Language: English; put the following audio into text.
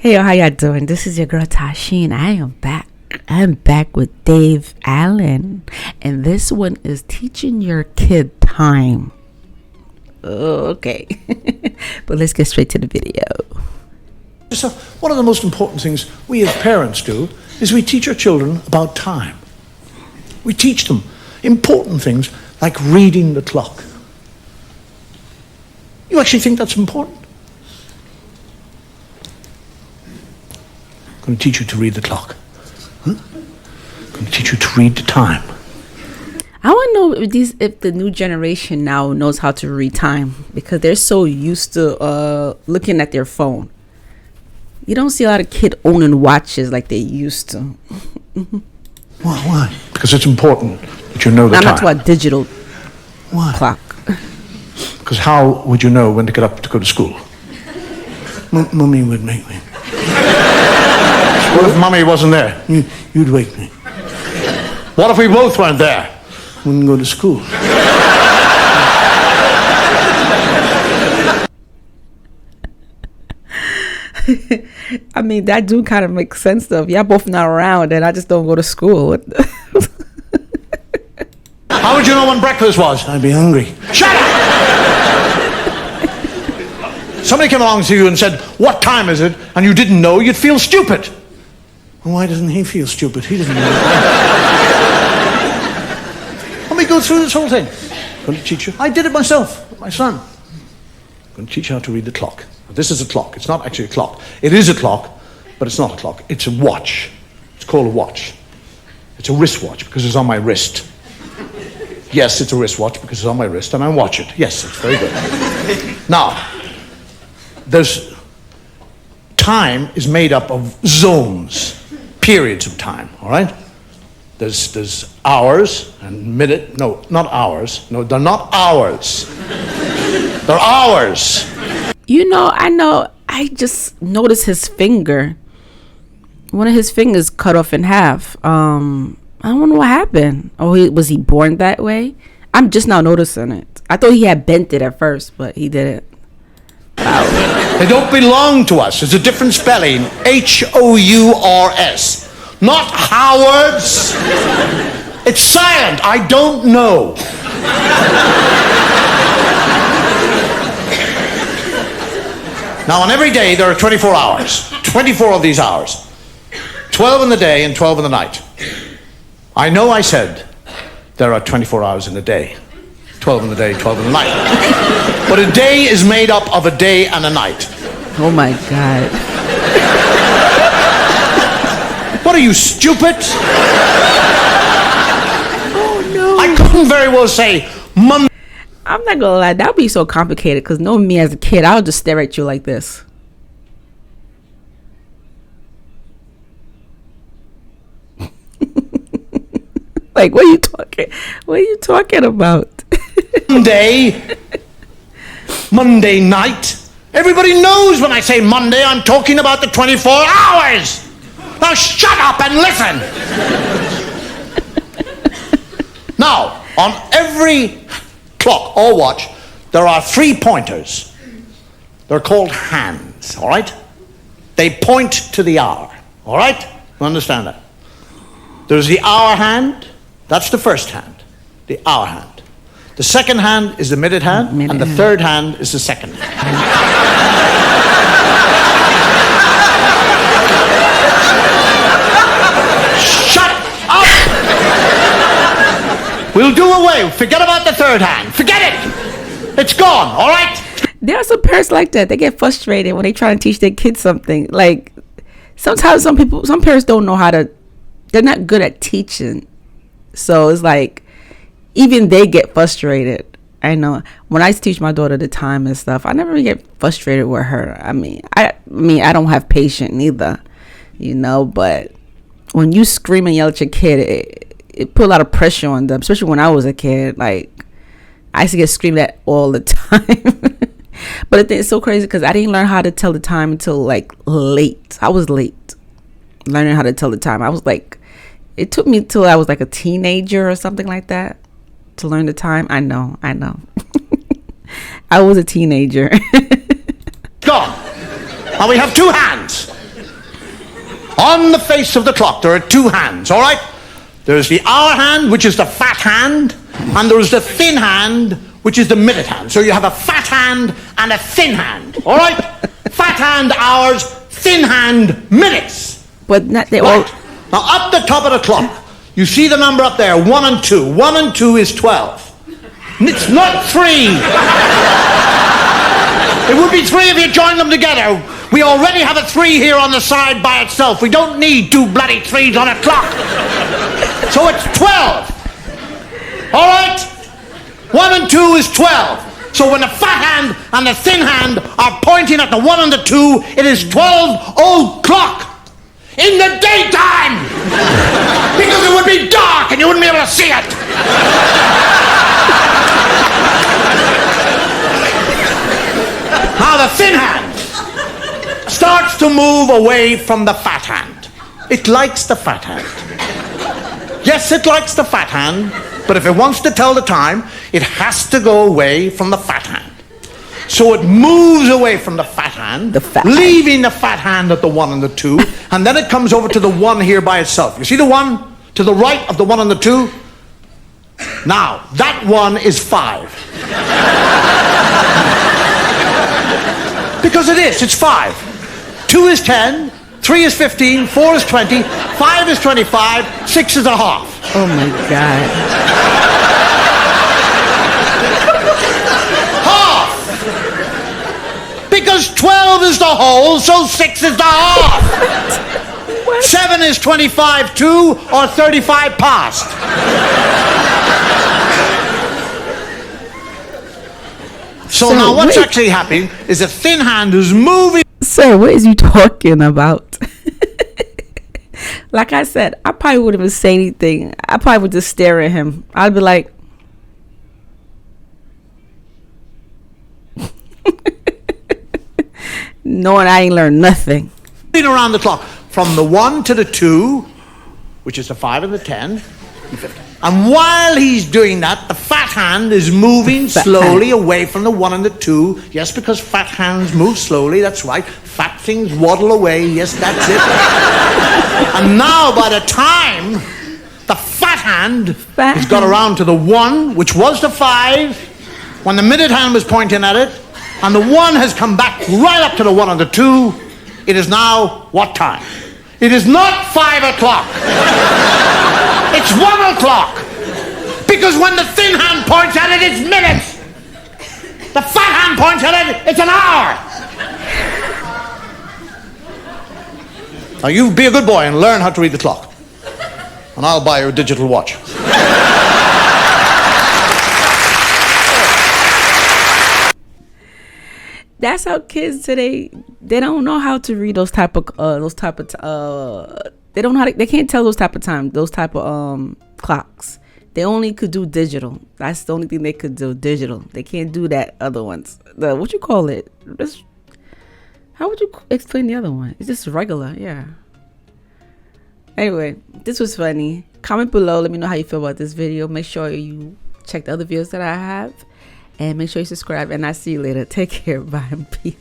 Hey, how y'all doing? This is your girl Tashi, and I am back. I'm back with Dave Allen, and this one is teaching your kid time. Okay, but let's get straight to the video. So one of the most important things we as parents do is we teach our children about time. We teach them important things like reading the clock. You actually think that's important? I'm going to teach you to read the clock. I'm going to teach you to read the time. I want to know if the new generation now knows how to read time, because they're so used to looking at their phone. You don't see a lot of kids owning watches like they used to. Why? Because it's important that you know the time. I'm not talking about digital clock. Because how would you know when to get up to go to school? Mummy would make me. What if Mummy wasn't there? You'd wake me. What if we both weren't there? Wouldn't go to school. I mean, that do kind of make sense though. If y'all both not around and I just don't go to school. How would you know when breakfast was? I'd be hungry. Shut up! Somebody came along to you and said, what time is it? And you didn't know, you'd feel stupid. Well, why doesn't he feel stupid? He doesn't know. Let me go through this whole thing. I'm going to teach you. I did it myself with my son. I'm going to teach you how to read the clock. This is a clock. It's not actually a clock. It is a clock, but it's not a clock. It's a watch. It's called a watch. It's a wristwatch because it's on my wrist. Yes, it's a wristwatch because it's on my wrist and I watch it. Yes, it's very good. Now, time is made up of zones, periods of time, all right? There's hours and minute. No, not hours. No, they're not hours. They're hours. You know, I just noticed his finger. One of his fingers cut off in half. I don't know what happened. Oh, was he born that way? I'm just now noticing it. I thought he had bent it at first, but he didn't. Wow. They don't belong to us. It's a different spelling. H-O-U-R-S. Not Howards. It's silent. I don't know. Now, on every day, there are 24 hours. 24 of these hours. 12 in the day and 12 in the night. I know I said there are 24 hours in a day. 12 in the day, 12 in the night. But a day is made up of a day and a night. Oh, my God. What are you, stupid? Oh, no. I couldn't very well say Monday. I'm not gonna lie, that would be so complicated, because knowing me as a kid, I would just stare at you like this. Like, what are you talking about? Monday night. Everybody knows when I say Monday, I'm talking about the 24 hours. Now shut up and listen. Now, on every clock or watch, there are 3 pointers. They're called hands, all right? They point to the hour, all right? You understand that? There's the hour hand. That's the first hand, the hour hand. The second hand is the minute hand, and the third hand is the second hand. Shut up! We'll do away. Forget about the third hand. Forget it. It's gone, all right? There are some parents like that. They get frustrated when they try to teach their kids something. Like, sometimes some parents don't know they're not good at teaching. So it's like, even they get frustrated. I know when I teach my daughter the time and stuff, I never get frustrated with her. I mean, I don't have patience neither, but when you scream and yell at your kid, it put a lot of pressure on them, especially when I was a kid. Like, I used to get screamed at all the time. But the thing is so crazy because I didn't learn how to tell the time until like late. I was late learning how to tell the time. It took me till I was like a teenager or something like that to learn the time. I know. I was a teenager. Gone. Now we have 2 hands. On the face of the clock, there are two hands, all right? There's the hour hand, which is the fat hand, and there's the thin hand, which is the minute hand. So you have a fat hand and a thin hand, all right? Fat hand, hours, thin hand, minutes. But not they Right. all. Now, up the top of the clock, you see the number up there, 1 and 2. 1 and 2 is 12. It's not 3. It would be 3 if you joined them together. We already have a 3 here on the side by itself. We don't need 2 bloody 3s on a clock. So it's 12. All right? 1 and 2 is 12. So when the fat hand and the thin hand are pointing at the 1 and the 2, it is 12 o'clock in the daytime. Because it would be dark and you wouldn't be able to see it. Now the thin hand starts to move away from the fat hand. It likes the fat hand. Yes, it likes the fat hand, but if it wants to tell the time, it has to go away from the fat hand. So it moves away from the fat hand, leaving the fat hand at the 1 and the 2, and then it comes over to the 1 here by itself. You see the 1 to the right of the 1 and the 2? Now, that 1 is 5. Because it is, it's 5. 2 is 10, 3 is 15, 4 is 20, 5 is 25, 6 is a half. Oh my God. Half! Because 12 is the whole, so 6 is the half. 7 is 25 to or 35 past. So now what's actually happening is the thin hand is moving. Sir, what is you talking about? Like I said, I probably wouldn't even say anything. I probably would just stare at him. I'd be like, knowing I ain't learned nothing. Around the clock from the 1 to the 2, which is the 5 and the 10, and while he's doing that, the fat hand is moving slowly away from the 1 and the 2. Yes, because fat hands move slowly, that's right. Fat things waddle away, yes, that's it. And now by the time the fat hand has got around to the 1, which was the 5, when the minute hand was pointing at it, and the 1 has come back right up to the 1 and the 2, it is now what time? It is not 5 o'clock. It's 1 o'clock. Because when the thin hand points at it, it's minutes. The fat hand points at it, it's an hour. Now you be a good boy and learn how to read the clock. And I'll buy you a digital watch. That's how kids today, they don't know how to read they don't know how to, they can't tell those type of time, those type of clocks. They only could do digital. That's the only thing they could do, digital. They can't do that other ones. What you call it? How would you explain the other one? It's just regular, yeah. Anyway, this was funny. Comment below, let me know how you feel about this video. Make sure you check the other videos that I have. And make sure you subscribe. And I'll see you later. Take care. Bye and peace.